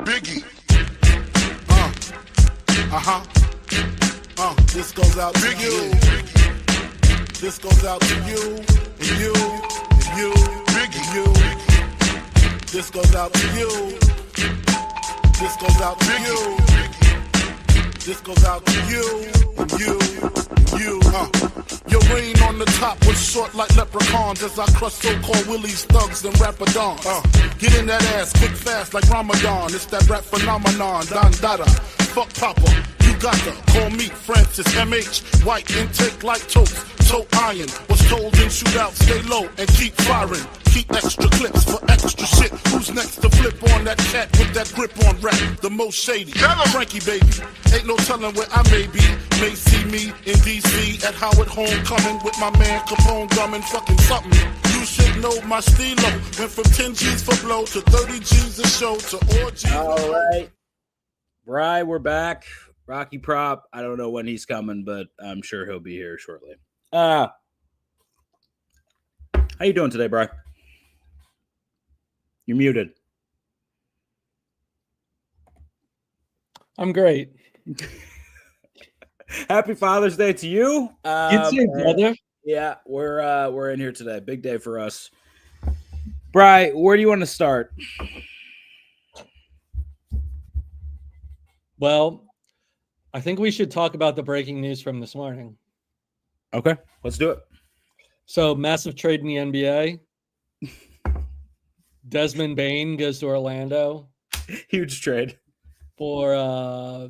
Biggie. This goes out to you. This goes out to you, and you, and you, Biggie, and you. This goes out to you. This goes out to you. This goes out to you, and you, and you. Your reign on the top was short like leprechauns as I crush so-called willies, thugs, and rapadons. Get in that ass quick fast like Ramadan. It's that rap phenomenon, Don Dada. Fuck Papa, you got to call me Francis M.H. White intake like toast, toe iron. Was told in shootouts, stay low and keep firing. Keep extra clips for extra shit. Who's next to flip on that cat with that grip on rap? The most shady. Frankie, baby. Ain't no telling where I may be. May see me in D.C. at Howard Homecoming with my man Capone drumming fucking something. You should know my stilo. Went from 10 G's for blow to 30 G's a show to all G's. All right. Bri, we're back. Rocky Prop. I don't know when he's coming, but I'm sure he'll be here shortly. How you doing today, Bri? You're muted. I'm great. Happy Father's Day to you. You too, brother. Yeah, we're in here today. Big day for us. Bri, where do you want to start? Well, I think we should talk about the breaking news from this morning. Okay, let's do it. So, massive trade in the NBA. Desmond Bane goes to Orlando. Huge trade. For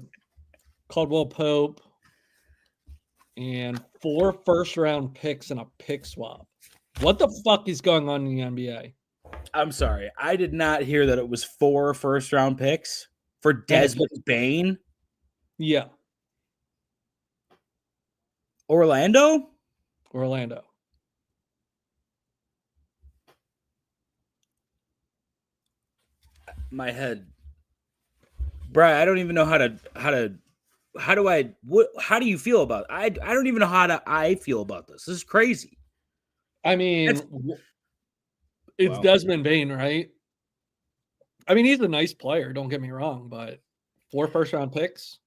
Caldwell Pope and 4 first-round picks and a pick swap. What the fuck is going on in the NBA? I'm sorry. I did not hear that it was 4 first-round picks for Desmond Bane. Yeah. Orlando? My head. Bri, I don't even know how do you feel about it? I don't even know I feel about this. This is crazy. I mean, it's wow. Desmond Bane, right? I mean, he's a nice player, don't get me wrong, but 4 first-round picks?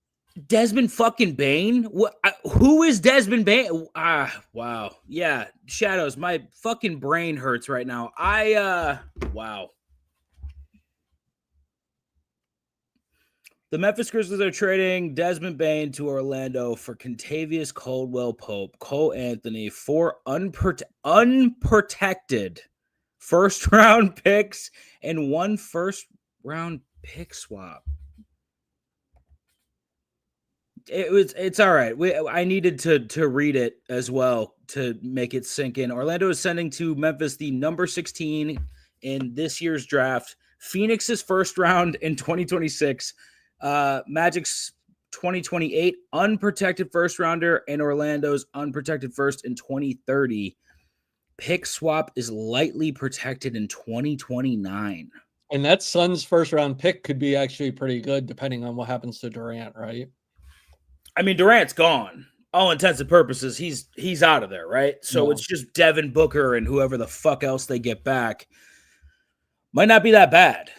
Desmond fucking Bane? Who is Desmond Bane? Wow. Yeah, Shadows, my fucking brain hurts right now. Wow. The Memphis Grizzlies are trading Desmond Bane to Orlando for Kentavious Caldwell Pope, Cole Anthony, 4 unprotected first-round picks and 1 first-round pick swap. It's all right. I needed to read it as well to make it sink in. Orlando is sending to Memphis the number 16 in this year's draft, Phoenix's first round in 2026, Magic's 2028 unprotected first rounder, and Orlando's unprotected first in 2030. Pick swap is lightly protected in 2029. And that Suns first round pick could be actually pretty good depending on what happens to Durant, right? I mean, Durant's gone. All intents and purposes, he's out of there, right? So It's just Devin Booker and whoever the fuck else they get back. Might not be that bad.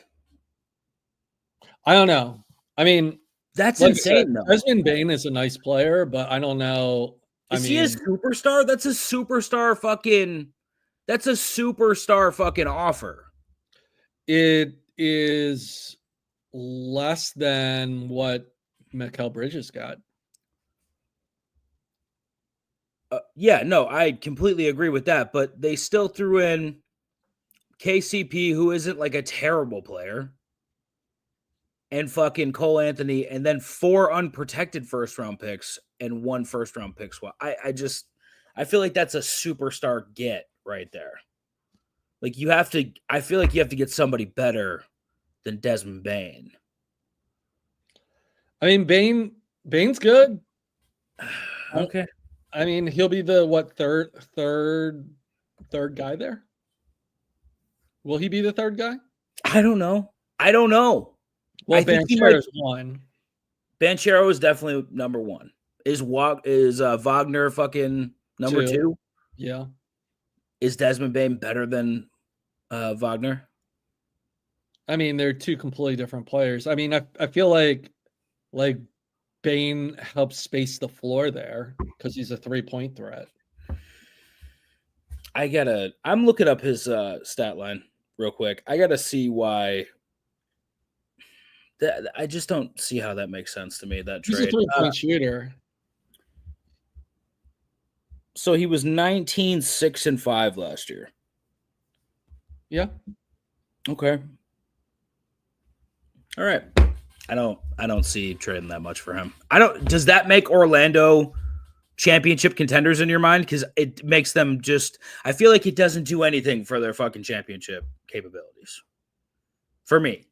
I don't know. I mean, that's insane, though. Desmond Bane is a nice player, but I don't know. Is he a superstar? That's a superstar fucking offer. It is less than what Mikal Bridges got. Yeah, no, I completely agree with that, but they still threw in KCP, who isn't like a terrible player, and fucking Cole Anthony, and then 4 unprotected first-round picks and 1 first-round pick swap. I feel like that's a superstar get right there. Like I feel like you have to get somebody better than Desmond Bane. I mean, Bane's good. Okay. I mean, he'll be the third guy there. Will he be the third guy? I don't know. Well, Banchero is 1. Banchero is definitely number 1. Is Wagner fucking number 2? Yeah. Is Desmond Bane better than Wagner? I mean, they're two completely different players. I mean, I feel like Bane helps space the floor there because he's a 3-point threat. I'm looking up his stat line real quick. I gotta see why. I just don't see how that makes sense to me. That He's trade. a 3-point shooter. So he was 19, 6, and 5 last year. Yeah. Okay. All right. I don't see trading that much for him. Does that make Orlando championship contenders in your mind? Because it makes them I feel like it doesn't do anything for their fucking championship capabilities. For me.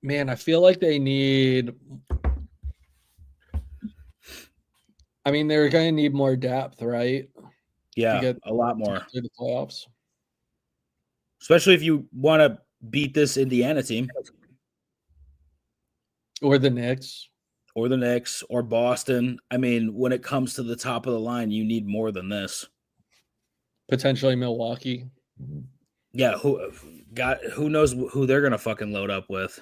Man, I feel like they need. I mean, they're going to need more depth, right? Yeah, a lot more. Through the playoffs. Especially if you want to beat this Indiana team. Or the Knicks. Or Boston. I mean, when it comes to the top of the line, you need more than this. Potentially Milwaukee. Yeah, who knows who they're going to fucking load up with.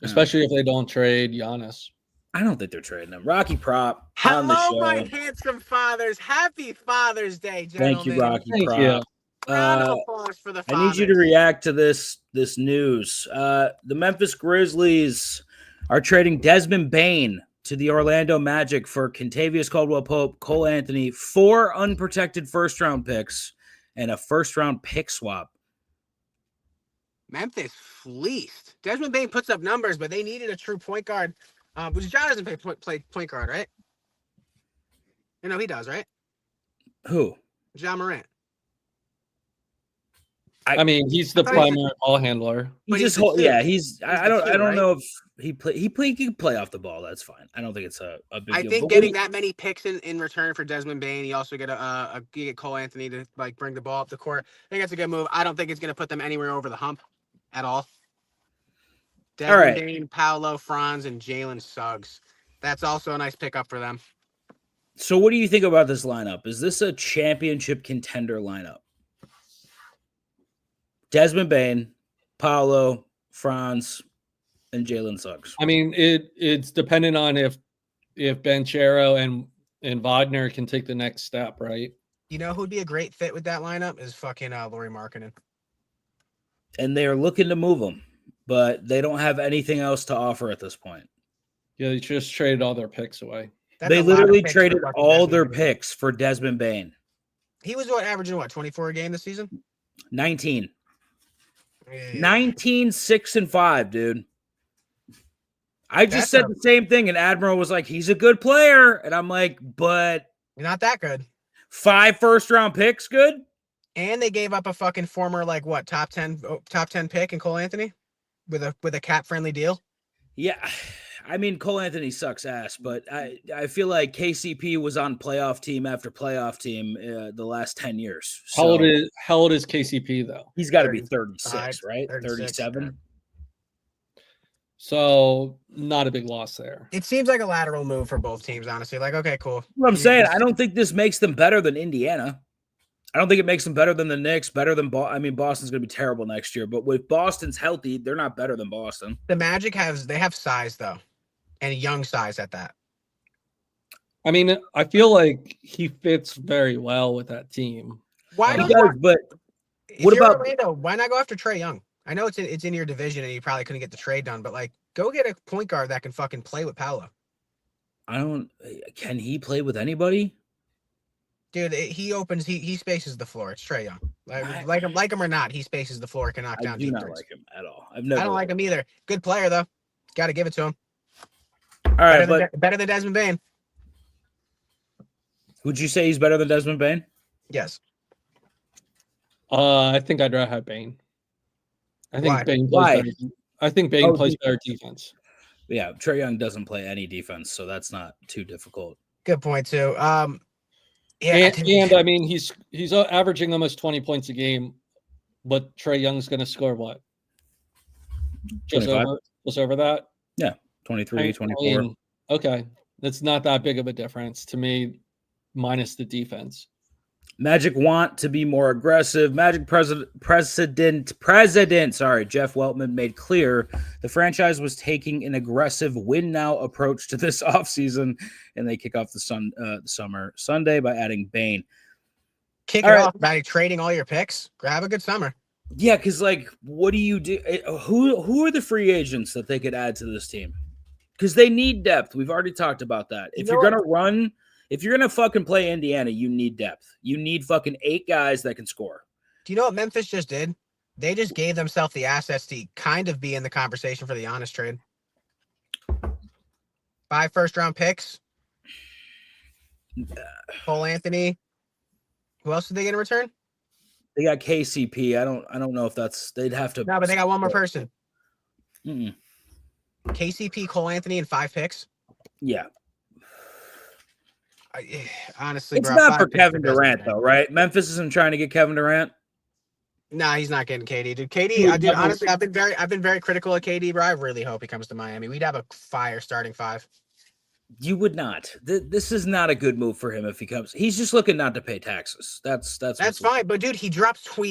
Especially if they don't trade Giannis. I don't think they're trading him. Rocky Prop. Hello, my handsome fathers. Happy Father's Day, gentlemen. Thank you, Rocky Thank Prop. you. Round of applause for the fathers. I need you to react to this news. The Memphis Grizzlies are trading Desmond Bane to the Orlando Magic for Kentavious Caldwell-Pope, Cole Anthony, 4 unprotected first-round picks, and a first-round pick swap. Memphis fleeced. Desmond Bane puts up numbers, but they needed a true point guard. Which John doesn't play point guard, right? You know he does, right? Who? John Morant. I mean, he's the primary ball handler. I don't know if he can play off the ball. That's fine. I don't think it's a big deal. I think getting that many picks in return for Desmond Bane, you also get you get Cole Anthony to like bring the ball up the court. I think that's a good move. I don't think it's going to put them anywhere over the hump at all. Desmond Bane, Paolo, Franz, and Jalen Suggs. That's also a nice pickup for them. So what do you think about this lineup? Is this a championship contender lineup? Desmond Bane, Paolo, Franz, and Jalen Suggs. I mean, it's dependent on if Banchero and Wagner can take the next step, right? You know who'd be a great fit with that lineup is fucking Lauri Markkanen. And they're looking to move him, but they don't have anything else to offer at this point. Yeah, they just traded all their picks away. They literally traded all their picks for Desmond Bane. He was averaging 24 a game this season? 19. Yeah. 19, 6, and 5, dude. I just said the same thing, and Admiral was like, he's a good player. And I'm like, but not that good. 5 first-round picks, good? And they gave up a fucking former top 10 pick in Cole Anthony with a cap-friendly deal. Yeah. I mean, Cole Anthony sucks ass, but I feel like KCP was on playoff team after playoff team the last 10 years. So How old is KCP, though? He's got to be 36, right? 36, 37? So not a big loss there. It seems like a lateral move for both teams, honestly. Like, okay, cool. What I'm saying, I don't think this makes them better than Indiana. I don't think it makes them better than the Knicks, better than Boston's going to be terrible next year. But with Boston's healthy, they're not better than Boston. The Magic have size, though. And young size at that. I mean, I feel like he fits very well with that team. Why he does, but what about Orlando? Why not go after Trae Young? I know it's in your division and you probably couldn't get the trade done, but go get a point guard that can fucking play with Paolo. Can he play with anybody? Dude, he spaces the floor. It's Trae Young. Like him or not, he spaces the floor, can knock down. I do not like him at all. I don't like him either. Good player though. Got to give it to him. All right, better than Desmond Bane. Would you say he's better than Desmond Bane? Yes. I think I'd rather have Bane. I think Bane plays better defense. Yeah, Trae Young doesn't play any defense, so that's not too difficult. Good point too. Yeah, and I mean he's averaging almost 20 points a game, but Trae Young's going to score what? Just over that? Yeah. 23, 24. Okay. That's not that big of a difference to me, minus the defense. Magic want to be more aggressive. Magic president, Jeff Weltman made clear the franchise was taking an aggressive win now approach to this offseason, and they kick off the summer Sunday by adding Bane. Kick All it right. off by trading all your picks. Have a good summer. Yeah, because like, what do you do? Who are the free agents that they could add to this team? Because they need depth. We've already talked about that. If you're gonna fucking play Indiana, you need depth. You need fucking 8 guys that can score. Do you know what Memphis just did? They just gave themselves the assets to kind of be in the conversation for the Giannis trade. 5 first-round picks. Cole Anthony. Who else are they going to return? They got KCP. I don't know if they'd have to. No, but they got one more person. Mm-mm. KCP, Cole Anthony, and 5 picks. Yeah, Honestly, it's bro, not 5 for picks Kevin are Durant best. though, right? Memphis isn't trying to get Kevin Durant. Nah, he's not getting KD, dude. KD, honestly, I've been very critical of KD, bro. I really hope he comes to Miami. We'd have a fire starting 5. You would not. This is not a good move for him if he comes. He's just looking not to pay taxes. That's Fine, but dude, he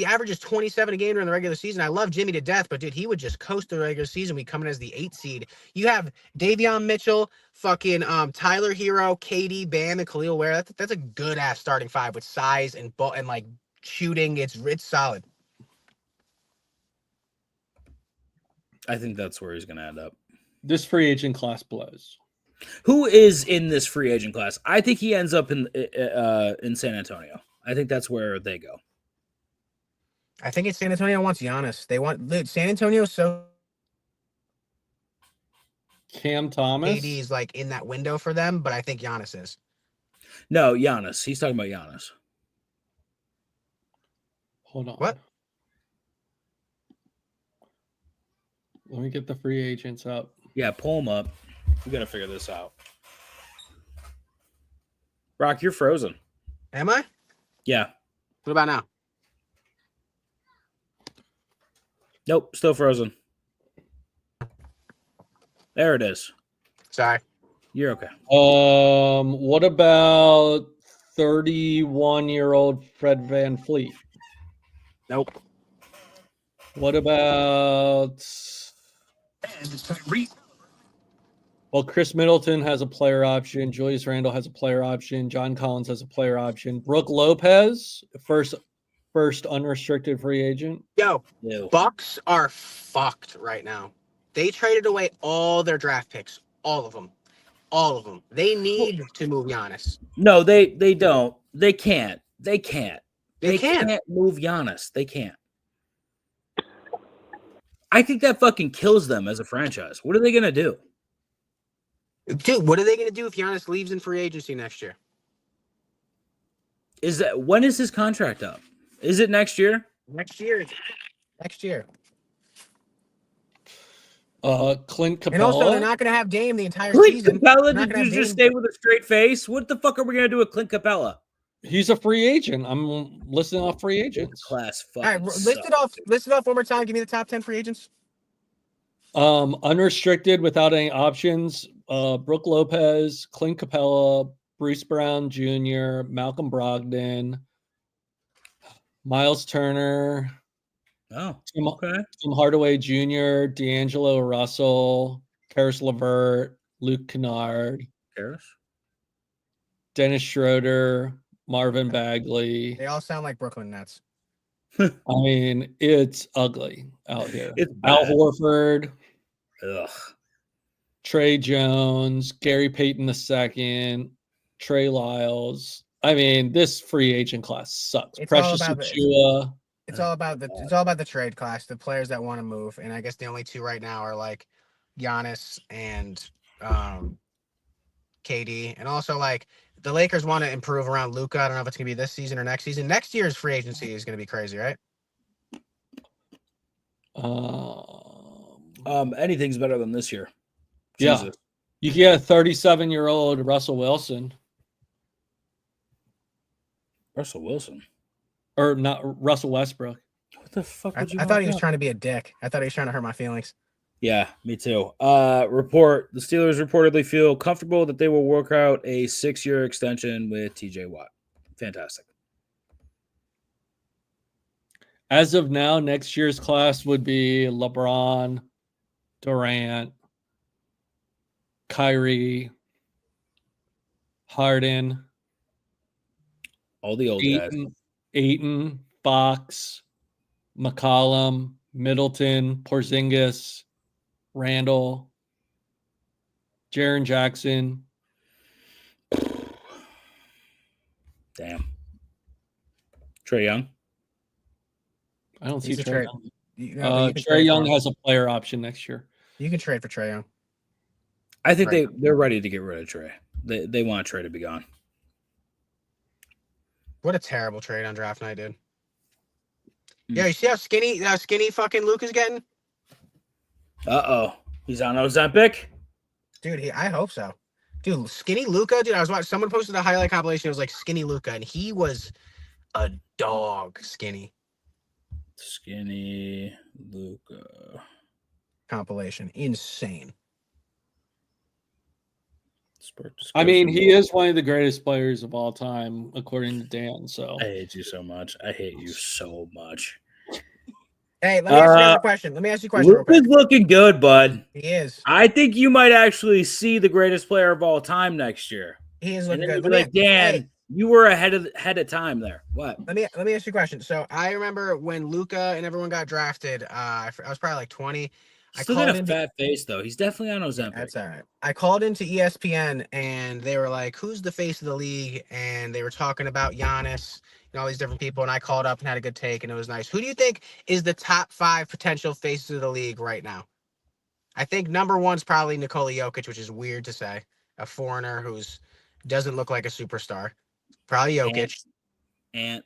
averages 27 a game during the regular season. I love Jimmy to death, but dude, he would just coast the regular season. We come in as the 8th seed. You have Davion Mitchell, fucking Tyler Hero, KD, Bam, and Khalil Ware. That's a good ass starting 5 with size and like shooting. It's solid. I think that's where he's going to end up. This free agent class blows. Who is in this free agent class? I think he ends up in San Antonio. I think that's where they go. I think it's San Antonio wants Giannis. San Antonio. So Cam Thomas. KD is like in that window for them, but I think Giannis is. No, Giannis. He's talking about Giannis. Hold on. What? Let me get the free agents up. Yeah, pull him up. We got to figure this out. Rock, you're frozen. Am I? Yeah. What about now? Nope, still frozen. There it is. Sorry. You're okay. What about 31-year-old Fred VanVleet? Nope. What about? Well, Chris Middleton has a player option. Julius Randle has a player option. John Collins has a player option. Brooke Lopez, first unrestricted free agent. Yo, Ew. Bucks are fucked right now. They traded away all their draft picks. All of them. They need to move Giannis. No, they don't. They can't. They can't move Giannis. They can't. I think that fucking kills them as a franchise. What are they going to do? Dude, what are they going to do if Giannis leaves in free agency next year? When is his contract up? Is it next year? Next year. Clint Capella. And also, they're not going to have Dame the entire Clint season. Capella, They're not did gonna you have just Dame. stay with a straight face? What the fuck are we going to do with Clint Capella? He's a free agent. I'm listing off free agents. Class All right, fucking list it off one more time. Give me the top 10 free agents. Unrestricted without any options. Brooke Lopez, Clint Capella, Bruce Brown Jr., Malcolm Brogdon, Miles Turner, Oh, Tim, okay. Tim Hardaway Jr., D'Angelo Russell, Karis LeVert, Luke Kennard, Karis? Dennis Schroeder, Marvin Bagley. They all sound like Brooklyn Nets. I mean, it's ugly out here. It's Al bad. Horford, Ugh. Trey Jones, Gary Payton II, Trey Lyles. I mean, this free agent class sucks. It's all Precious about Achiuwa. It's all about the trade class, the players that want to move, and I guess the only two right now are like Giannis and KD, and also like the Lakers want to improve around Luka. I don't know if it's gonna be this season or next season. Next year's free agency is gonna be crazy, right? Anything's better than this year. Yeah. Jesus. You get a 37-year-old Russell Wilson, Russell Wilson. or not Russell Westbrook. What the fuck I would you thought want he was that? trying to be a dick. I thought he was trying to hurt my feelings. Yeah, me too. Report the Steelers reportedly feel comfortable that they will work out a 6-year extension with TJ Watt. Fantastic. As of now, next year's class would be LeBron, Durant, Kyrie, Harden, All the old guys. Ayton, Fox, McCollum, Middleton, Porzingis, Randall, Jaren Jackson. Damn. Trae Young. I don't see He's a Trae trade. Young. You can Trae trade Young for him. has a player option next year. You can trade for Trae Young. I think Right. they're ready to get rid of Trae. They want Trae to be gone. What a terrible trade on draft night, dude. Mm. Yeah, you see how skinny fucking Luke is getting? He's on Ozempic. Dude, I hope so. Dude, skinny Luca, dude. I was watching. Someone posted a highlight compilation. It was like skinny Luca, and he was a dog skinny. Skinny Luca. Compilation. Insane. I mean, he is one of the greatest players of all time, according to Dan. So I hate you so much. I hate you so much. Hey, let me ask you another question. Let me ask you a question real Luca's quick. looking good, bud. He is. I think you might actually see the greatest player of all time next year. He is And looking then good. you'll be like, Dan, hey, you were ahead of time there. What? let me ask you a question. So I remember when Luca and everyone got drafted. I was probably like 20. I Still got called a in. fat face though. He's definitely on Ozempic. that's all right. I called into ESPN and they were like, "Who's the face of the league?" And they were talking about Giannis and all these different people. And I called up and had a good take, and it was nice. Who do you think is the top 5 potential faces of the league right now? I think number one's probably Nikola Jokic, which is weird to say, a foreigner who's doesn't look like a superstar. Probably Jokic. And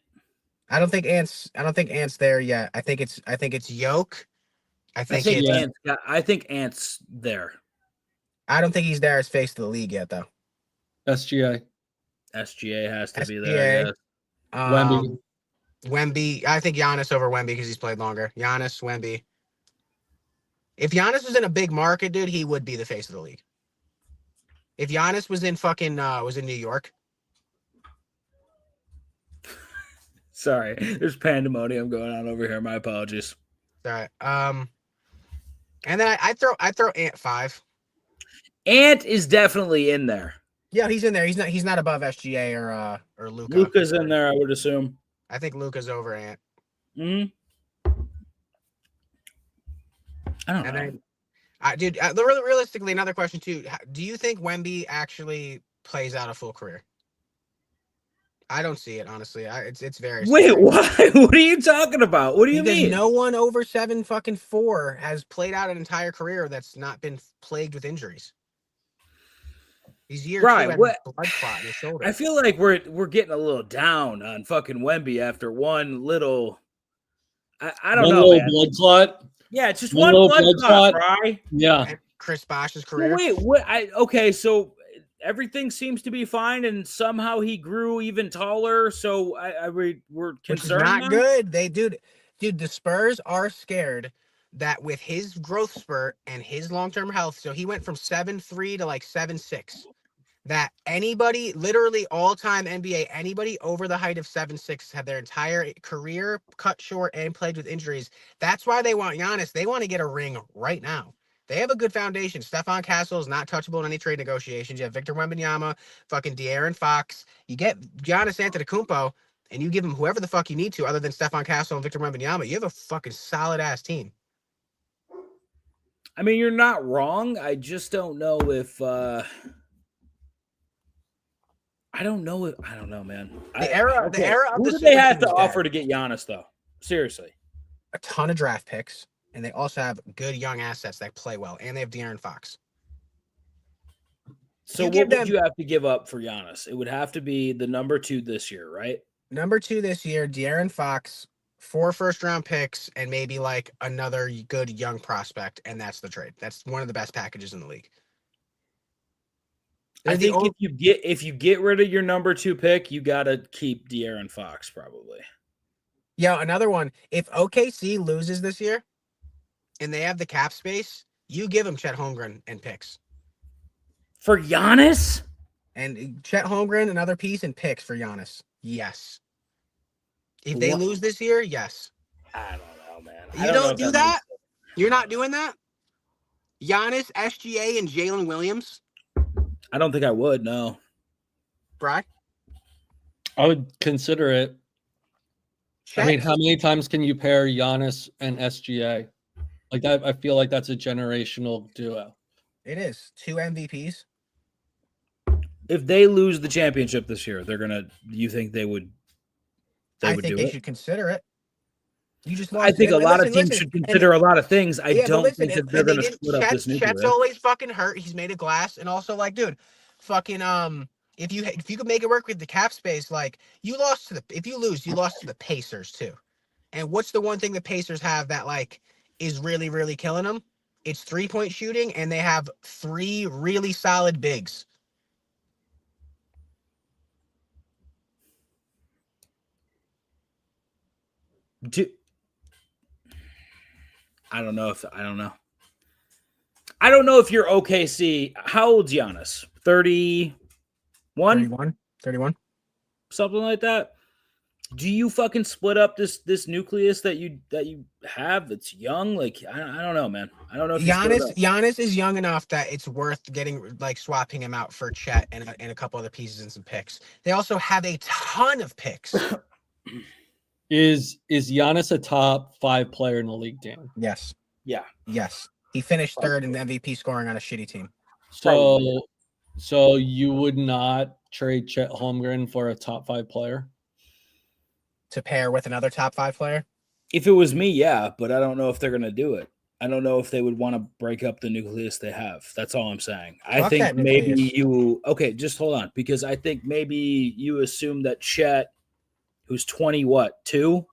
I don't think Ant's there yet. I think it's Yoke. I think it's I think Ant's there. I don't think he's there as face of the league yet though. SGA, SGA has to be SGA. there. I guess. Wemby. Wemby. I think Giannis over Wemby because he's played longer. Giannis, Wemby. If Giannis was in a big market, dude, he would be the face of the league. If Giannis was in fucking was in New York. Sorry, there's pandemonium going on over here. My apologies. All right. And then I throw Ant 5. Ant is definitely in there. Yeah, he's in there. He's not above SGA or Luca. Luca's in there, I would assume. I think Luca's over Ant. Hmm. I don't And know. then, dude, realistically, another question too. Do you think Wemby actually plays out a full career? I don't see it honestly. It's very Wait, scary. why? What are you talking about? What do you Because mean? no one over 4 has played out an entire career that's not been plagued with injuries. He's year Right, 2 had what- blood clot in his shoulder. I feel like we're getting a little down on fucking Wemby after one little. I don't One know, little man. blood clot. Yeah, it's just one one little blood blood clot, right? Yeah. And Chris Bosh's So career. wait, what? Okay, so everything seems to be fine, and somehow he grew even taller. So we're which is concerned. not now? good. Dude, the Spurs are scared That with his growth spurt and his long-term health, so he went from 7'3" to like 7'6". That anybody, literally all-time NBA, anybody over the height of 7'6" had their entire career cut short and plagued with injuries. That's why they want Giannis. They want to get a ring right now. They have a good foundation. Stephon Castle is not touchable in any trade negotiations. You have Victor Wembanyama, fucking De'Aaron Fox. You get Giannis Antetokounmpo, and you give him whoever the fuck you need to, other than Stephon Castle and Victor Wembanyama. You have a fucking solid-ass team. I mean, you're not wrong. I just don't know if. I don't know, man. The era of Who the do they have super to teams offer dead. to get Giannis, though? Seriously. a ton of draft picks. And they also have good young assets that play well. And they have De'Aaron Fox. So You what give would them- you have to give up for Giannis? It would have to be the number 2 this year, right? Number 2 this year, De'Aaron Fox. 4 first-round picks and maybe like another good young prospect. And that's the trade. That's one of the best packages in the league. I They're the think only- if you get rid of your number 2 pick, you got to keep De'Aaron Fox probably. Yeah, another one. If OKC loses this year and they have the cap space, you give them Chet Holmgren and picks. For Giannis? And Chet Holmgren, another piece, and picks for Giannis. Yes. If they What? lose this year, yes. I don't know, man. I You know don't if do that? You're not doing that? Giannis, SGA, and Jalen Williams? I don't think I would. No. Bry? I would consider it. I mean, how many times can you pair Giannis and SGA? Like that, I feel like that's a generational duo. It is 2 MVPs. If they lose the championship this year, they're gonna. You think they would? I would think do they it? should consider it. You just I lost. think a and lot of listen, teams listen, should consider a lot of things. I but don't listen, think that and they're they gonna didn't. split up this Chet's nucleus. always fucking hurt. He's made of glass, and also like, dude, fucking if you could make it work with the cap space, like you lost to the if you lose, you lost to the Pacers too. And what's the one thing the Pacers have that like is really really killing them? It's 3-point shooting, and they have 3 really solid bigs. I don't know if I don't know. I don't know if you're OKC. How old's Giannis? 31? 31. Something like that. Do you fucking split up this nucleus that you have that's young? Like I don't know, man. I don't know if you split it up. Giannis is young enough that it's worth getting like swapping him out for Chet and a couple other pieces and some picks. They also have a ton of picks. Is Giannis a top 5 player in the league, Dan? Yes. Yeah. Yes. He finished third in the MVP scoring on a shitty team. So you would not trade Chet Holmgren for a top 5 player? To pair with another top 5 player? If it was me, yeah, but I don't know if they're gonna do it. I don't know if they would want to break up the nucleus they have. That's all I'm saying. I Fuck think that maybe nucleus. you okay, just hold on, because I think maybe you assume that Chet, who's 2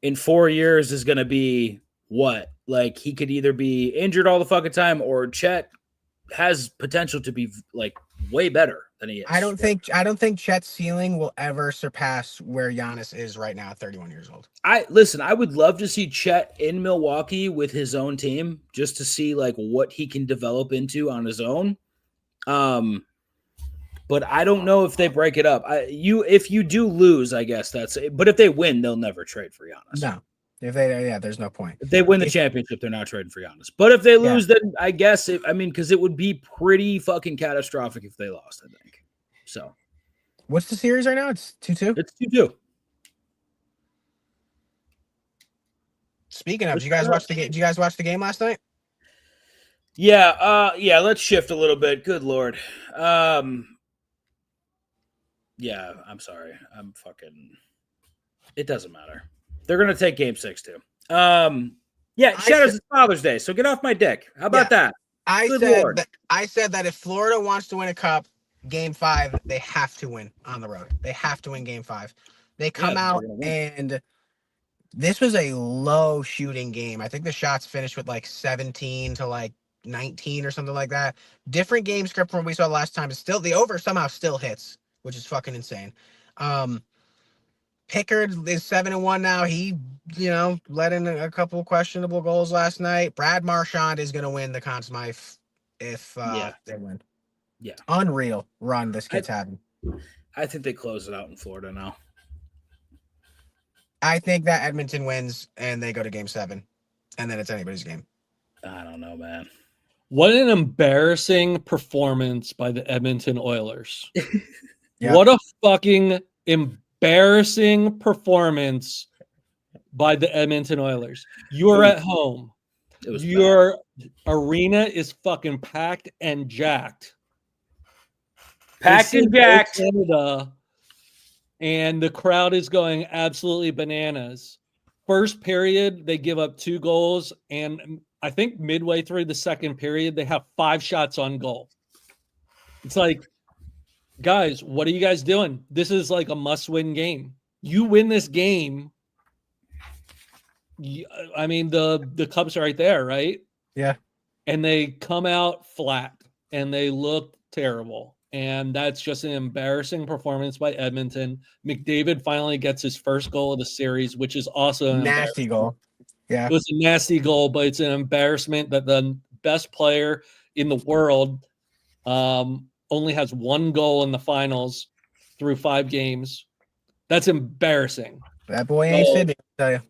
in 4 years is gonna be what? Like he could either be injured all the fucking time or Chet has potential to be like way better than he is. I don't think Chet's ceiling will ever surpass where Giannis is right now at 31 years old. I would love to see Chet in Milwaukee with his own team just to see like what he can develop into on his own. But I don't know if they break it up. If you do lose, I guess that's it. But if they win, they'll never trade for Giannis. No. There's no point. If they win the championship, they're not trading for Giannis. But if they lose, then I guess because it would be pretty fucking catastrophic if they lost, I think. So what's the series right now? It's 2-2. It's 2-2. Speaking of, did you guys watch the game? Did you guys watch the game last night? Yeah, let's shift a little bit. Good Lord. Yeah, I'm sorry. It doesn't matter. They're going to take game 6 too. Yeah, Shadow's it's Father's Day, so get off my dick. How about that? I said that if Florida wants to win a cup, game 5, they have to win on the road. They have to win game 5. They come out and this was a low shooting game. I think the shots finished with like 17 to like 19 or something like that. Different game script from what we saw last time. It's still the over somehow still hits, which is fucking insane. Pickard is 7-1 now. He, let in a couple questionable goals last night. Brad Marchand is going to win the Conn Smythe if they win. Yeah. Unreal run this kid's having. I think they close it out in Florida now. I think that Edmonton wins and they go to game 7, and then it's anybody's game. I don't know, man. What an embarrassing performance by the Edmonton Oilers. Yeah. What a fucking embarrassing performance by the Edmonton Oilers. You are at home. Your arena is fucking packed and jacked. Packed and jacked. Canada, and the crowd is going absolutely bananas. First period, they give up 2 goals, and I think midway through the second period, they have 5 shots on goal. It's like, guys, what are you guys doing? This is like a must-win game. You win this game. I mean, the Cubs are right there, right? Yeah. And they come out flat, and they look terrible. And that's just an embarrassing performance by Edmonton. McDavid finally gets his first goal of the series, which is also a nasty goal. Yeah. It was a nasty goal, but it's an embarrassment that the best player in the world only has 1 goal in the finals through 5 games. That's embarrassing. That boy ain't Sydney, I tell you.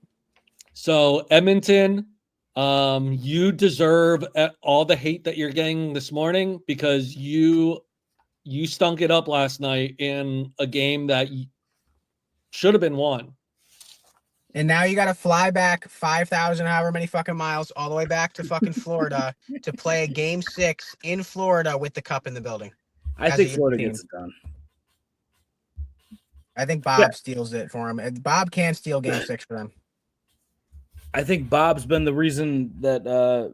So Edmonton, you deserve all the hate that you're getting this morning because you stunk it up last night in a game that should have been won. And now you got to fly back 5,000, however many fucking miles, all the way back to fucking Florida to play a game 6 in Florida with the cup in the building. I think Florida gets it done. I think Bob steals it for him. Bob can steal game 6 for them. I think Bob's been the reason that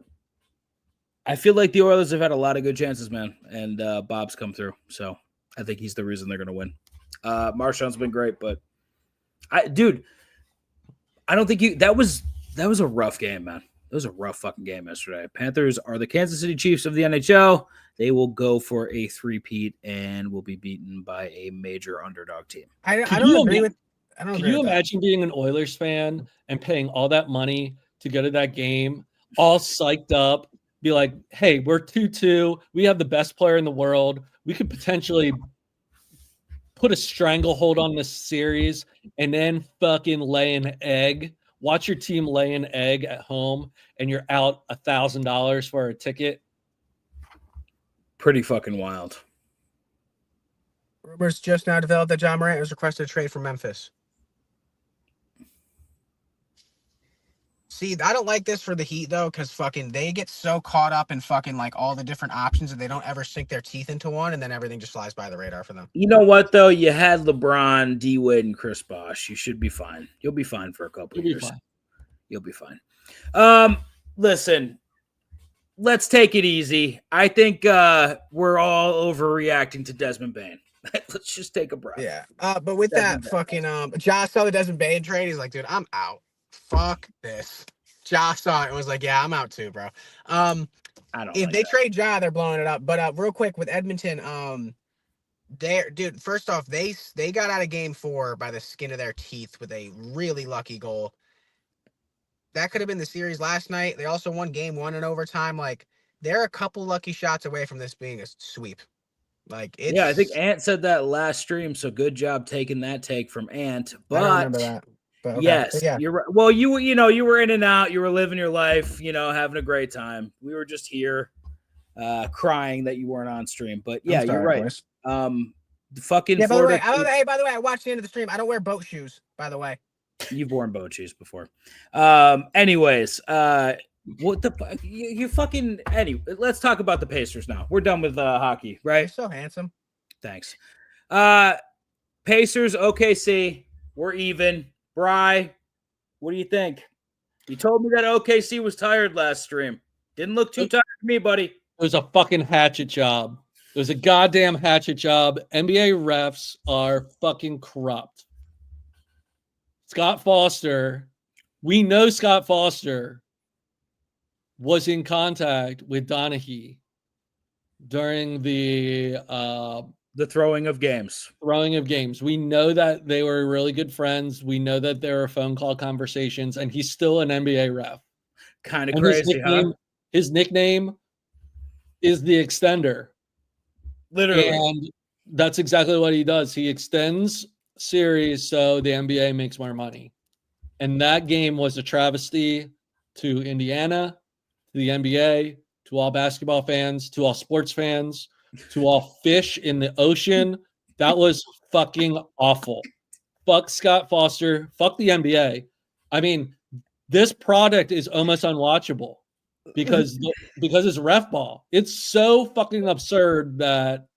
I feel like the Oilers have had a lot of good chances, man, and Bob's come through. So I think he's the reason they're going to win. Marchand's been great, but I don't think that was a rough game, man. It was a rough fucking game yesterday. Panthers are the Kansas City Chiefs of the NHL. They will go for a three-peat and will be beaten by a major underdog team. I don't agree with. Can you imagine being an Oilers fan and paying all that money to go to that game, all psyched up, be like, hey, we're 2-2. We have the best player in the world. We could potentially put a stranglehold on this series and then fucking lay an egg. Watch your team lay an egg at home and you're out $1,000 for a ticket. Pretty fucking wild. Rumors just now developed that John Morant was requested a trade from Memphis. See, I don't like this for the Heat though, because fucking they get so caught up in fucking like all the different options that they don't ever sink their teeth into one, and then everything just flies by the radar for them. You know what though? You had LeBron, D Wade, and Chris Bosh. You should be fine. You'll be fine for a couple of years. You'll be fine. Listen, let's take it easy. I think we're all overreacting to Desmond Bane. Let's just take a breath. Yeah. But with Desmond that fucking Josh saw the Desmond Bane trade. He's like, dude, I'm out. Fuck this. Josh saw it and was like, yeah, I'm out too, bro. If they trade Ja, they're blowing it up. But real quick with Edmonton, dude, first off, they got out of game 4 by the skin of their teeth with a really lucky goal. That could have been the series last night. They also won game 1 in overtime. Like, they're a couple lucky shots away from this being a sweep. Like, it's... I think Ant said that last stream, so good job taking that take from Ant. But I don't remember that. Okay. Yes, you're right. Well, you were in and out. You were living your life, having a great time. We were just here crying that you weren't on stream. But yeah, you're right. Boys. The fucking by Florida. By the way, I watched the end of the stream. I don't wear boat shoes, by the way. You've worn boat shoes before. Anyways, what the fuck? You fucking anyway. Let's talk about the Pacers now. We're done with hockey, right? You're so handsome. Thanks. Pacers, OKC, we're even. Bri, what do you think? You told me that OKC was tired last stream. Didn't look too tired to me, buddy. It was a fucking hatchet job. It was a goddamn hatchet job. NBA refs are fucking corrupt. Scott Foster, we know Scott Foster was in contact with Donaghy during the throwing of games. We know that they were really good friends. We know that there were phone call conversations, and he's still an NBA ref. Kind of crazy, His nickname is the Extender. Literally. And that's exactly what he does. He extends series so the NBA makes more money. And that game was a travesty to Indiana, to the NBA, to all basketball fans, to all sports fans, to all fish in the ocean. That was fucking awful. Fuck Scott Foster. Fuck the NBA. I mean, this product is almost unwatchable because it's ref ball. It's so fucking absurd that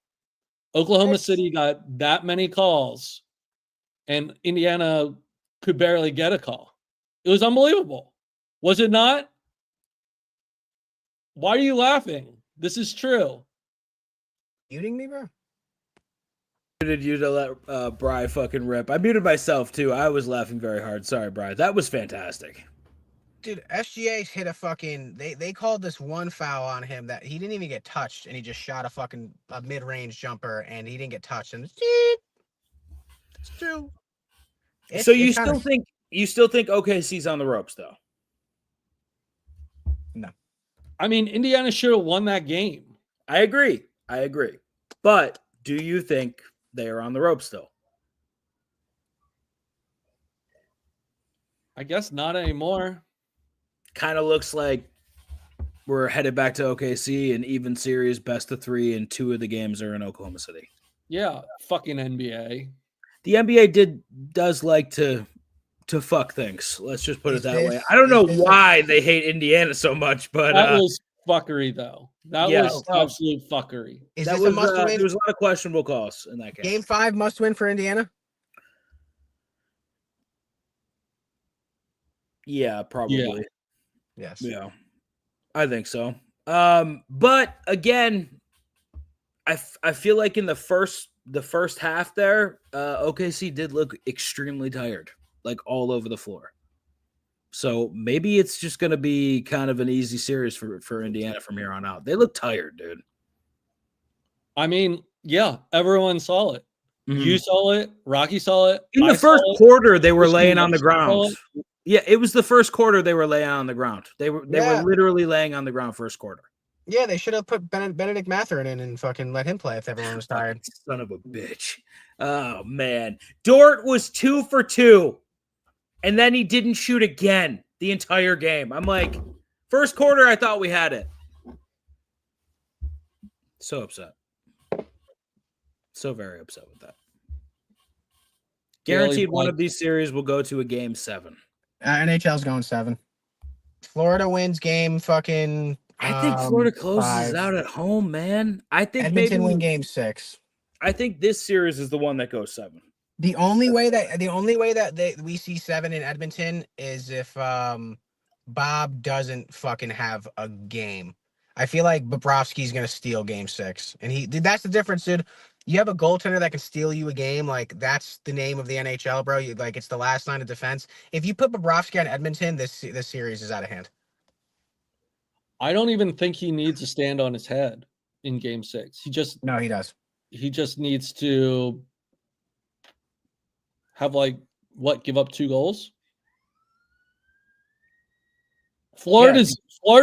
Oklahoma City got that many calls and Indiana could barely get a call. It was unbelievable. Was it not? Why are you laughing? This is true. Muting me, bro? I muted you to let Bri fucking rip. I muted myself too. I was laughing very hard. Sorry, Bri. That was fantastic. Dude, SGA hit a fucking... They called this one foul on him that he didn't even get touched, and he just shot a mid-range jumper, and he didn't get touched. And it's true. So you still think OKC's on the ropes, though? No. I mean, Indiana should have won that game. I agree. But do you think they are on the ropes still? I guess not anymore. Kind of looks like we're headed back to OKC, an even series, best of 3, and 2 of the games are in Oklahoma City. Yeah, fucking NBA. The NBA does like to fuck things. Let's just put it that way. I don't know why they hate Indiana so much, but that was fuckery, though. That was absolute fuckery. There was a lot of questionable calls in that game. Game 5 must win for Indiana. Yeah, probably. Yes. Yeah, I think so. But again, I feel like in the first half there, OKC did look extremely tired, like all over the floor. So maybe it's just going to be kind of an easy series for Indiana from here on out. They look tired, dude. I mean, yeah, everyone saw it. Mm-hmm. You saw it. Rocky saw it. In the first quarter, they were laying on the ground. Yeah, it was the first quarter they were laying on the ground. They were literally laying on the ground first quarter. Yeah, they should have put Benedict Mathurin in and fucking let him play if everyone was tired. Son of a bitch. Oh, man. Dort was 2 for 2, and then he didn't shoot again the entire game. I'm like, first quarter, I thought we had it. So upset. So very upset with that. Guaranteed one of these series will go to a game 7. NHL's going 7. Florida wins game fucking... I think Florida closes out at home, man. I think Edmonton win game 6. I think this series is the one that goes 7. The only way that we see 7 in Edmonton is if Bob doesn't fucking have a game. I feel like Bobrovsky's gonna steal game 6, and that's the difference, dude. You have a goaltender that can steal you a game, like that's the name of the NHL, bro. It's the last line of defense. If you put Bobrovsky on Edmonton, this series is out of hand. I don't even think he needs to stand on his head in game 6. He does. He just needs to have give up 2 goals. Florida's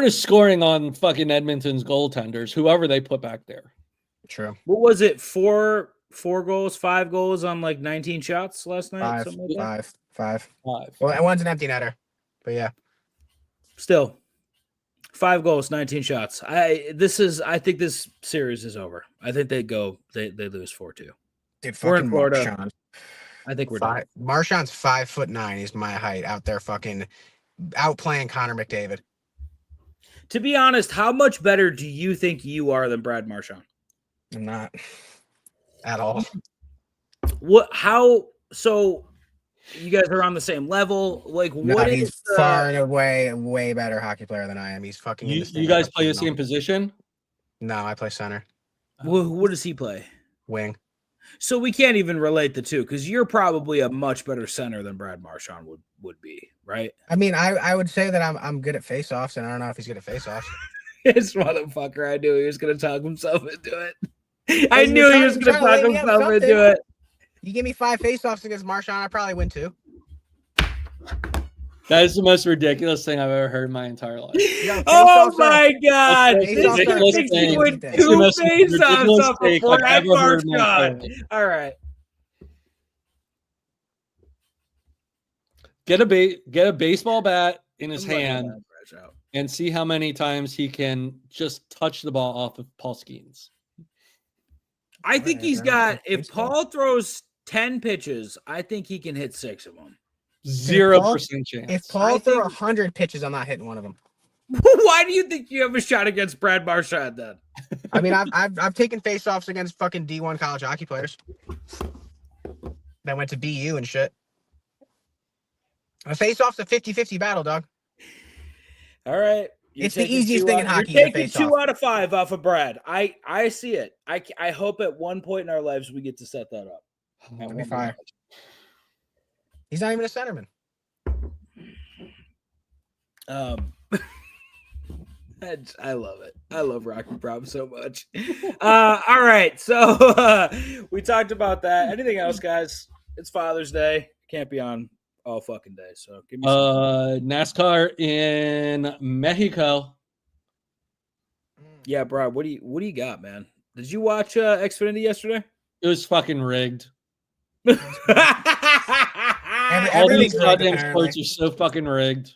scoring on fucking Edmonton's goaltenders, whoever they put back there. True. What was it? 4 goals, 5 goals on 19 shots last night? 5. Well, one's an empty netter, but yeah. Still, 5 goals, 19 shots. I think this series is over. I think they lose 4-2. Dude, we're in Florida. Marchand. I think we're done. Marchand's 5'9". He's my height out there fucking outplaying Connor McDavid. To be honest, how much better do you think you are than Brad Marchand? I'm not at all. So you guys are on the same level? He's far and away way better hockey player than I am. He's fucking. You guys play the same position? No, I play center. What does he play? Wing. So we can't even relate the two because you're probably a much better center than Brad Marchand would be, right? I mean, I would say that I'm good at faceoffs, and I don't know if he's good at faceoffs. This motherfucker, I knew he was going to talk himself into it. I knew he was going to talk himself into it. You give me 5 faceoffs against Marchand, I probably win 2. That is the most ridiculous thing I've ever heard in my entire life. Oh my God! This is doing 2 faceoffs off of Brad Marchand. All right. Get a baseball bat in his hand and see how many times he can just touch the ball off of Paul Skeens. I think he's got, if Paul throws 10 pitches, I think he can hit 6 of them. 0% chance. If Paul threw 100 pitches, I'm not hitting one of them. Why do you think you have a shot against Brad Marchand then? I mean, I've taken faceoffs against fucking D1 college hockey players that went to BU and shit. A faceoff's a 50-50 battle, dog. All right. It's the easiest thing in hockey. You're taking 2 out of 5 off of Brad. I see it. I hope at one point in our lives we get to set that up. That'll be fine. He's not even a centerman. I love it. I love Rocky Prop so much. All right. So we talked about that. Anything else, guys? It's Father's Day. Can't be on all fucking day. So give me NASCAR in Mexico. Yeah, bro. What do you got, man? Did you watch Xfinity yesterday? It was fucking rigged. Every All everything's these rigged, goddamn apparently. sports are so fucking rigged.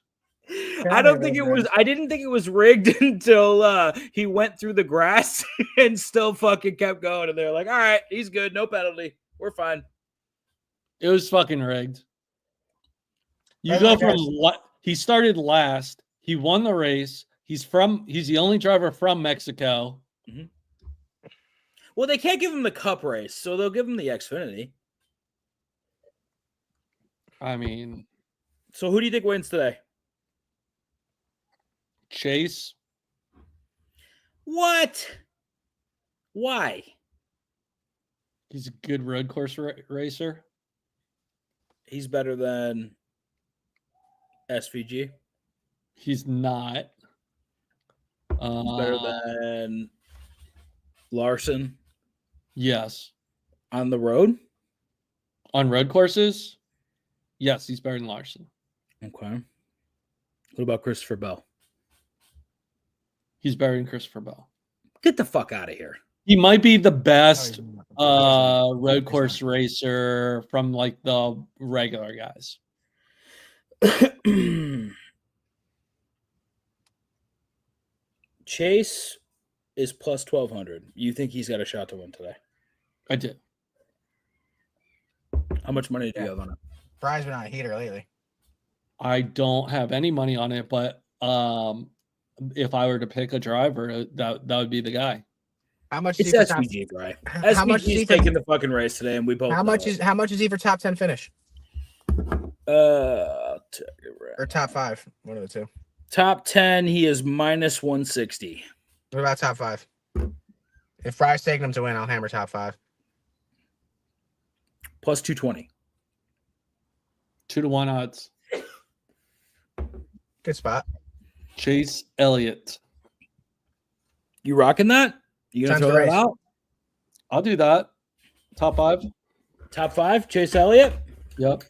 I don't think it was. I didn't think it was rigged until he went through the grass and still fucking kept going. And they're like, "All right, he's good, no penalty, we're fine." It was fucking rigged. You Oh go my from gosh. what he started last. He won the race. He's the only driver from Mexico. Well, they can't give him the Cup race, so they'll give him the Xfinity. I mean, So who do you think wins today? Chase. What? Why? He's a good road course racer. He's better than SVG. He's not. He's better than Larson Yes. on the road. On road courses, yes, he's better than Larson. Okay. What about Christopher Bell? He's better than Christopher Bell. Get the fuck out of here. He might be the Oh, best he's not. road course racer from like the regular guys. Chase is plus 1,200. You think he's got a shot to win today? I did. How much money do you have on it? Brian's been on a heater lately. I don't have any money on it, but if I were to pick a driver, that would be the guy. How much It's is he for top, SVG, right? how much is he SVG's for, taking the fucking race today, and we both. how know much it. is he for top 10 finish I'll tell you right. or top 5? One of the two. Top 10, he is minus 160. What about top 5? If Fry's taking him to win, I'll hammer top 5. Plus 220. 2-1 odds. Good spot. Chase Elliott. You rocking that? You gonna Time's throw the that race. out? I'll do that. Top 5. Top 5, Chase Elliott. Yep.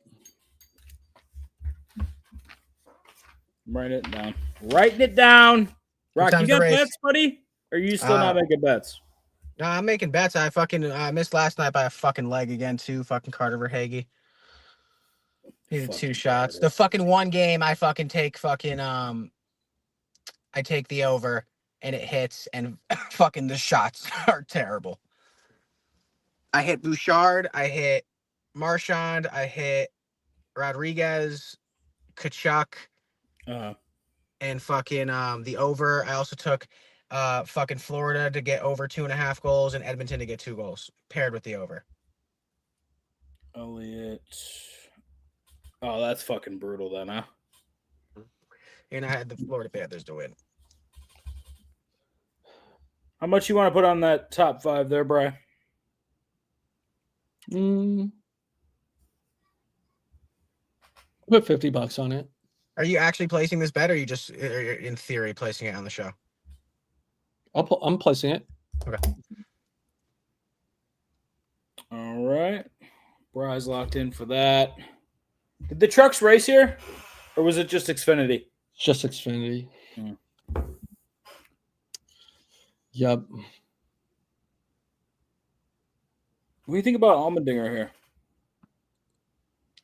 I'm writing it down. Writing it down. Rock, you time's the got race? bets, buddy? Or are you still not making bets? No, I'm making bets. I fucking missed last night by a fucking leg again too. Fucking Carter Verhage. Needed Fucking 2 shots. Carter. The fucking one game I fucking take fucking I take the over and it hits and fucking the shots are terrible. I hit Bouchard, I hit Marchand, I hit Rodriguez, Kachuk, Uh-huh. and fucking the over. I also took fucking Florida to get over 2.5 goals and Edmonton to get 2 goals paired with the over. Elliott. Oh, that's fucking brutal then, huh? And I had the Florida Panthers to win. How much you want to put on that top 5 there, Bri? Put $50 on it. Are you actually placing this bet or are you just in theory placing it on the show? I'm placing it. All right. Bri's locked in for that. Did the trucks race here? Or was it just Xfinity? It's just Xfinity. Hmm. Yep. What do you think about Allmendinger here?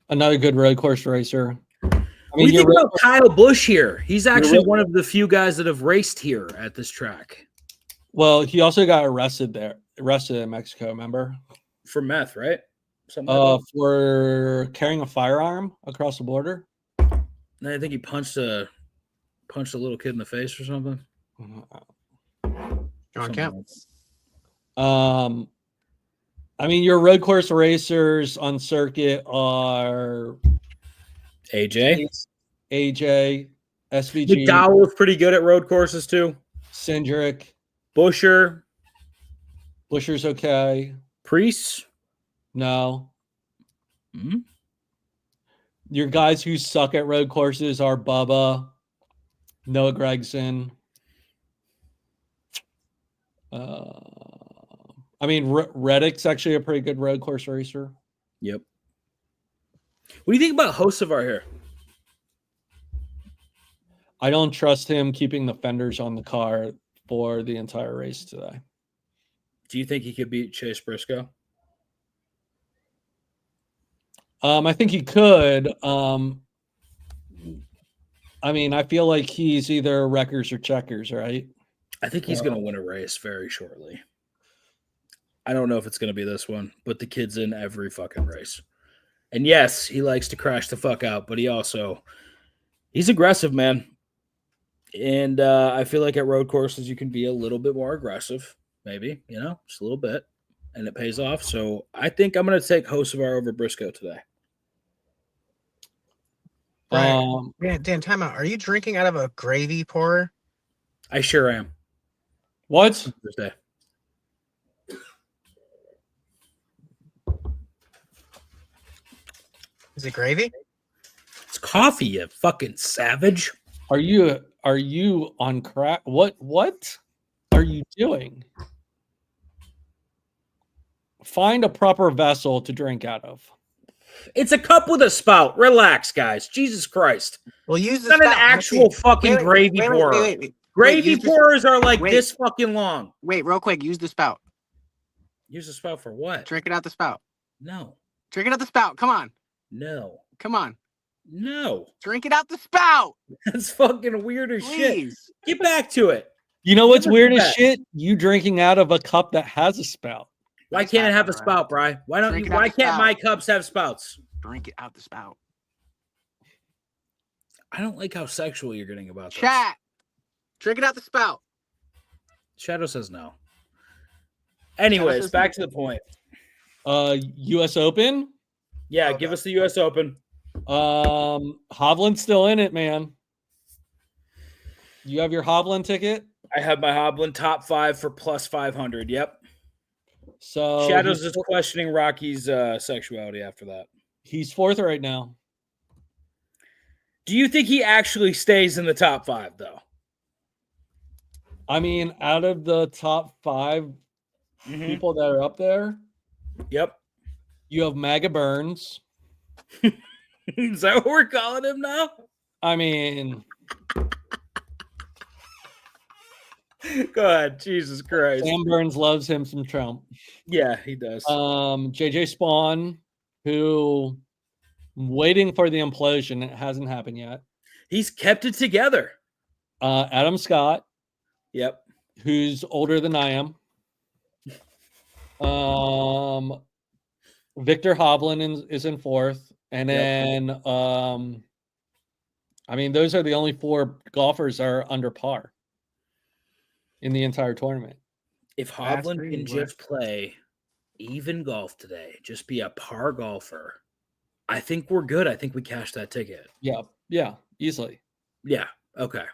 Another good road course racer. I What do you think about Kyle Busch here? He's actually right. one of the few guys that have raced here at this track. Well, he also got arrested in Mexico, remember? For meth, right? Something like For carrying a firearm across the border. that. And I think he punched a little kid in the face or something. On camp. I mean, your road course racers on circuit are AJ. AJ, SVG, McDowell's pretty good at road courses too. Cindric, Busher, Busher's okay. Priest. No. Mhm. Your guys who suck at road courses are Bubba, Noah Gregson. I mean, Reddick's actually a pretty good road course racer. Yep. What do you think about Hocevar here? I don't trust him keeping the fenders on the car for the entire race today. Do you think he could beat Chase Briscoe? I think he could. I mean, I feel like he's either wreckers or checkers, right? I think he's going to win a race very shortly. I don't know if it's going to be this one, but the kid's in every fucking race. And yes, he likes to crash the fuck out, but he's aggressive, man. And I feel like at road courses, you can be a little bit more aggressive, maybe, just a little bit, and it pays off. So I think I'm going to take Hocevar over Briscoe today. Dan, time out. Are you drinking out of a gravy pourer? I sure am. What? Thursday. Is it gravy? It's coffee, you fucking savage. Are you on crack? What are you doing? Find a proper vessel to drink out of. It's a cup with a spout. Relax, guys. Jesus Christ. Well, use It's not an actual fucking gravy pourer. Wait. Gravy use the- pourers are like wait. this fucking long. Wait, real quick. Use the spout. Use the spout for what? Drink it out the spout. No. Drink it out the spout. Come on. No. Come on. No. Drink it out the spout. That's fucking weird as shit. Please. Get back to it. You know what's Look at weird as that. shit? You drinking out of a cup that has a spout. Why Nice can't it have a background, spout, Bri? Why don't Drink you? it out Why the can't spout. my cups have spouts? Drink it out the spout. I don't like how sexual you're getting about this. Chat. Drink it out the spout. Shadow says no. Anyways, says back to the point. US Open. Yeah, Oh, give God. us the U.S. Open. Hovland's still in it, man. You have your Hovland ticket. I have my Hovland top 5 for plus 500. Yep. So Shadows is questioning Rocky's sexuality after that. he's fourth right now. Do you think he actually stays in the top 5, though? I mean, out of the top 5 people that are up there, Yep. you have Maga Burns. Is that what we're calling him now? I mean, Go ahead. Jesus Christ. Sam Burns loves him some Trump. Yeah, he does. JJ Spawn, who I'm waiting for the implosion. It hasn't happened yet. He's kept it together. Adam Scott, Yep. who's older than I am. Victor Hovland is in fourth. And then, I mean, those are the only 4 golfers that are under par in the entire tournament. If That's Hovland pretty can just play even golf today, just be a par golfer, I think we're good. I think we cashed that ticket. Yeah, easily. Yeah. Okay.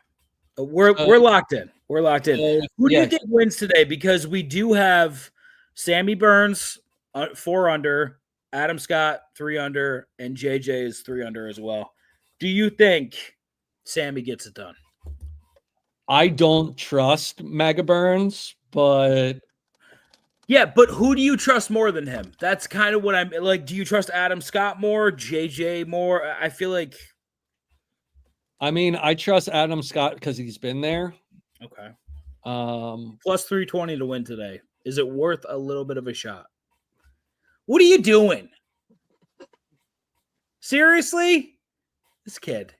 We're locked in. We're locked in. Who do yeah. you think wins today? Because we do have Sammy Burns 4 under, Adam Scott 3 under, and JJ is 3 under as well. Do you think Sammy gets it done? I don't trust Maga Burns, but Yeah, but who do you trust more than him? That's kind of what I'm like. Do you trust Adam Scott more, JJ more? I feel like I mean, I trust Adam Scott because he's been there. okay. Plus, Plus 320 to win today. Is it worth a little bit of a shot? What are you doing? Seriously? This kid.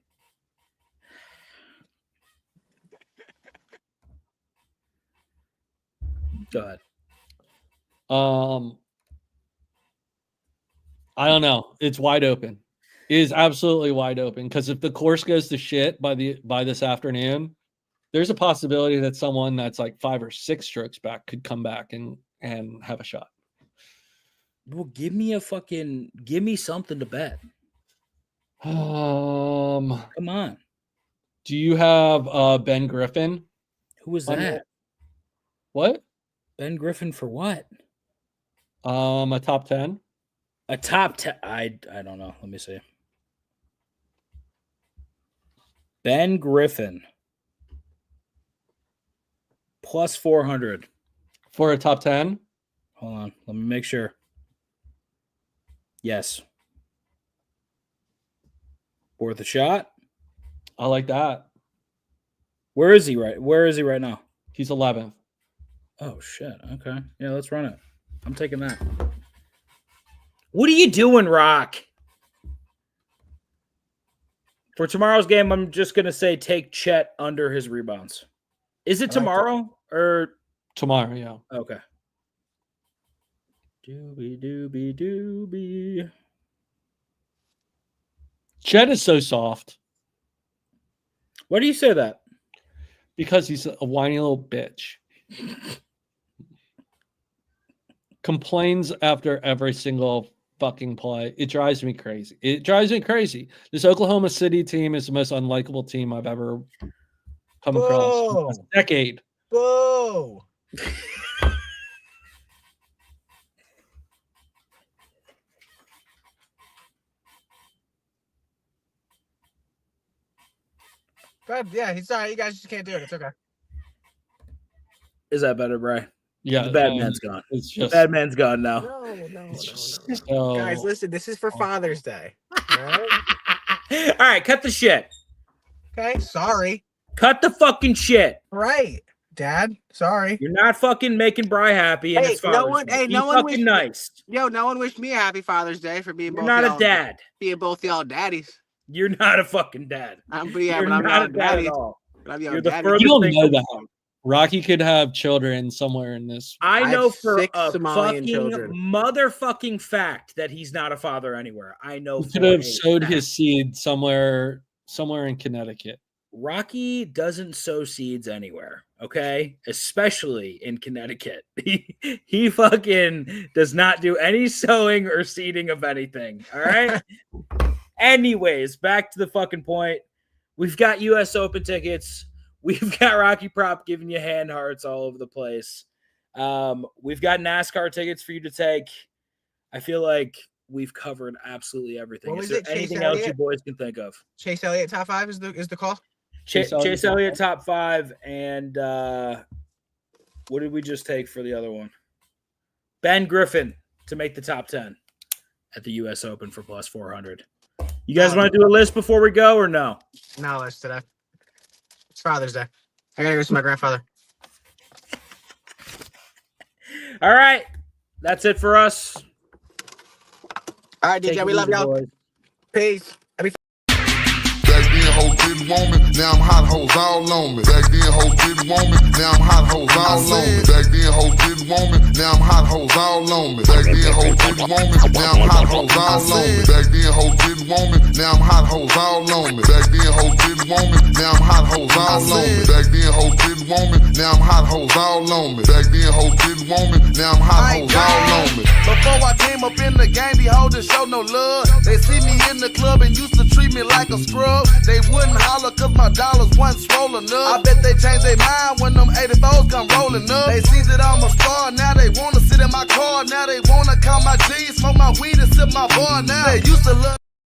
Go ahead. I don't know. It's wide open. It is absolutely wide open because if the course goes to shit by this afternoon, there's a possibility that someone that's like 5 or 6 strokes back could come back and have a shot. Well, give me something to bet. Come Come on. Do you have Ben Griffin? Who was On that? What? Ben Griffin for what? A top 10? A top 10. I don't know. Let me see. Ben Griffin. Plus 400. For a top 10? Hold on. Let me make sure. Yes. Worth a shot. I like that. Where is he right now? He's 11th. Oh shit. Okay. Yeah, let's run it. I'm taking that. What are you doing, Rock? For tomorrow's game, I'm just gonna say take Chet under his rebounds. Is it I like that. tomorrow or Tomorrow, yeah. okay? Doobie. Chet is so soft Why do you say that? because he's a whiny little bitch. Complains after every single fucking play. It drives me crazy. This Oklahoma City team is the most unlikable team I've ever come across in this decade. Whoa. But yeah, he's sorry. You guys just can't do it. It's okay. Is that better, Bri? Yeah, The bad man's gone. It's The just bad man's gone now. No. it's just so, Guys, listen. This is for Father's Day. All right? All right, cut the shit. Okay. Sorry. Cut the fucking shit. Right, Dad. Sorry. You're not fucking making Bri happy, and Hey, it's Father's no one- Day. hey, Be no one fucking wished- nice. Yo, no one wished me a happy Father's Day for being You're both not a y'all, dad. being both y'all daddies. You're not a fucking dad. I'm You're not not a a dad daddy. at all. But I'm your You're the daddy. furthest You don't thing know from that. home. Rocky could have children somewhere in this. I I know have for 6 a Somalian fucking children. motherfucking fact that he's not a father anywhere. I know. He for could have a sowed fact. his seed somewhere in Connecticut. Rocky doesn't sow seeds anywhere, okay? Especially in Connecticut. He fucking does not do any sowing or seeding of anything, all right? Anyways, back to the fucking point. We've got US Open tickets. We've got Rocky Prop giving you hand hearts all over the place. We've got NASCAR tickets for you to take. I feel like we've covered absolutely everything. What Is was there it, Chase anything else you Elliott? boys can think of? Chase Elliott top 5 is the call. Chase Chase Elliott top 5, and what did we just take for the other one? Ben Griffin to make the top 10 at the US Open for plus 400. You guys want to do a list before we go or no? No, let's today. It's Father's Day. I gotta go see my grandfather. All right. That's it for us. All right, Take DJ, it we love easy, y'all. boys. Peace. Back then, hoes didn't want me. Now I'm hot hoes all on me. Back then, hoes didn't want me. Now I'm hot hoes all on me. Back then, hoes didn't want me. Now I'm hot hoes all on me. Back then, hoes didn't want me. Now I'm hot hoes all on me. Back then, hoes didn't want me. Now I'm hot hoes all on me. Back then, hoes didn't want me. Now I'm hot hoes all on me. Back then, hoes didn't want me. Now I'm hot hoes all on me. Back then, hoes didn't want me. Now I'm hot hoes all on me. Before I came up in the game, these hoes didn't show no love. They see me in the club and used to treat me like a scrub. They wouldn't holler cause my dollars wasn't swollen up. I bet they changed their mind when them 84s come rolling up. They see that I'm a star, now they wanna sit in my car. Now they wanna count my G's, smoke my weed and sip my bar. Now they used to love